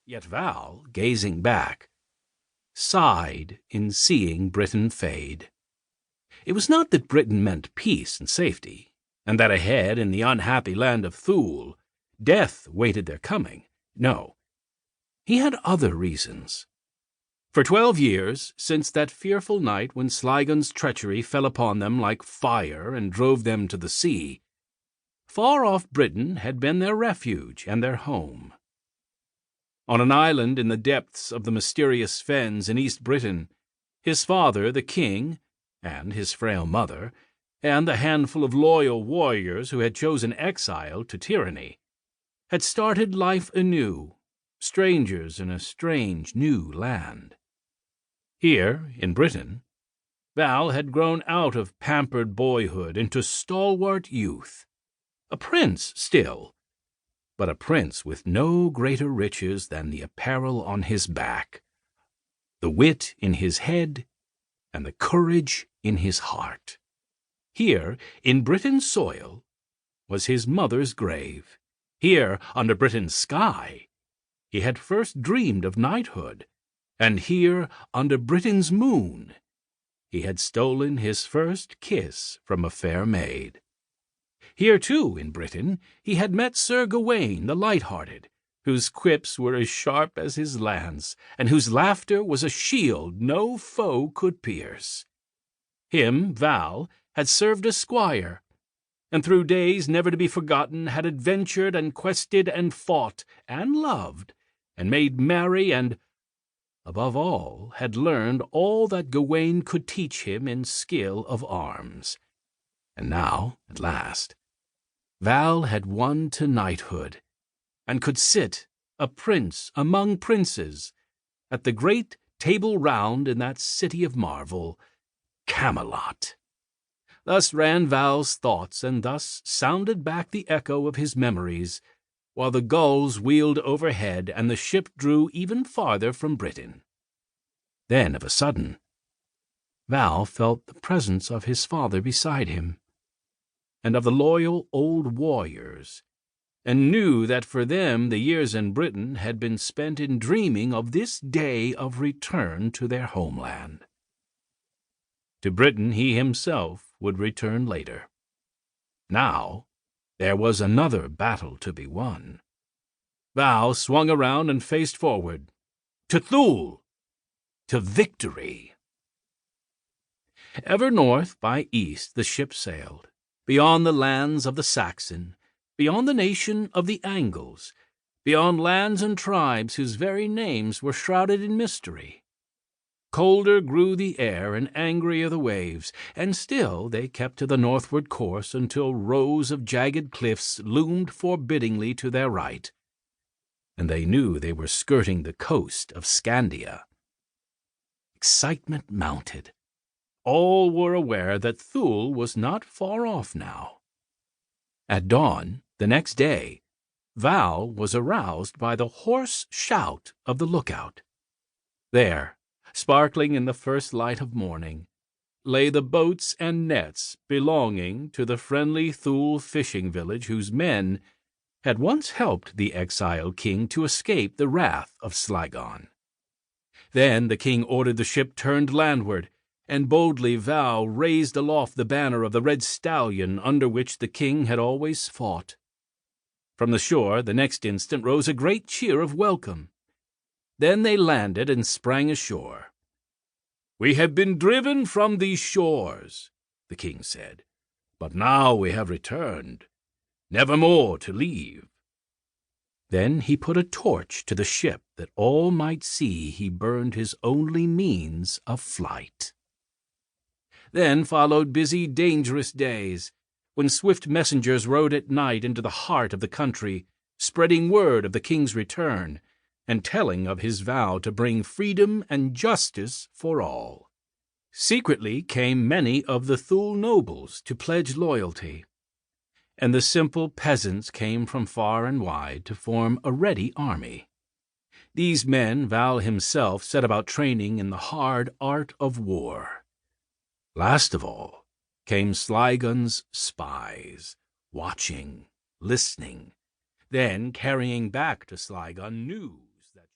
Yet Val, gazing back, sighed in seeing Britain fade. It was not that Britain meant peace and safety, and that ahead in the unhappy land of Thule, death waited their coming. No, he had other reasons. For 12 years, since that fearful night when Sligon's treachery fell upon them like fire and drove them to the sea, far-off Britain had been their refuge and their home. On an island in the depths of the mysterious fens in East Britain, his father, the king, and his frail mother, and the handful of loyal warriors who had chosen exile to tyranny, had started life anew, strangers in a strange new land. Here, in Britain, Val had grown out of pampered boyhood into stalwart youth, a prince still, but a prince with no greater riches than the apparel on his back, the wit in his head, and the courage in his heart. Here, in Britain's soil, was his mother's grave. Here, under Britain's sky, he had first dreamed of knighthood, and here, under Britain's moon, he had stolen his first kiss from a fair maid. Here, too, in Britain, he had met Sir Gawain the light-hearted, whose quips were as sharp as his lance, and whose laughter was a shield no foe could pierce. Him, Val, had served as squire, and through days never to be forgotten had adventured and quested and fought and loved and made merry and, above all, had learned all that Gawain could teach him in skill of arms. And now, at last, Val had won to knighthood, and could sit, a prince among princes, at the great Table Round in that city of marvel, Camelot. Thus ran Val's thoughts, and thus sounded back the echo of his memories, while the gulls wheeled overhead and the ship drew even farther from Britain. Then, of a sudden, Val felt the presence of his father beside him, and of the loyal old warriors, and knew that for them the years in Britain had been spent in dreaming of this day of return to their homeland. To Britain he himself would return later. Now there was another battle to be won. Val swung around and faced forward. To Thule! To victory! Ever north by east the ship sailed, beyond the lands of the Saxon, beyond the nation of the Angles, beyond lands and tribes whose very names were shrouded in mystery. Colder grew the air and angrier the waves, and still they kept to the northward course until rows of jagged cliffs loomed forbiddingly to their right, and they knew they were skirting the coast of Scandia. Excitement mounted. All were aware that Thule was not far off now. At dawn, the next day, Val was aroused by the hoarse shout of the lookout. There, sparkling in the first light of morning, lay the boats and nets belonging to the friendly Thule fishing village whose men had once helped the exiled king to escape the wrath of Sligon. Then the king ordered the ship turned landward, and boldly Val raised aloft the banner of the red stallion under which the king had always fought. From the shore the next instant rose a great cheer of welcome. Then they landed and sprang ashore. "We have been driven from these shores," the king said, "but now we have returned, never more to leave." Then he put a torch to the ship that all might see he burned his only means of flight. Then followed busy, dangerous days, when swift messengers rode at night into the heart of the country, spreading word of the king's return, and telling of his vow to bring freedom and justice for all. Secretly came many of the Thule nobles to pledge loyalty, and the simple peasants came from far and wide to form a ready army. These men Val himself set about training in the hard art of war. Last of all came Sligon's spies, watching, listening, then carrying back to Sligon news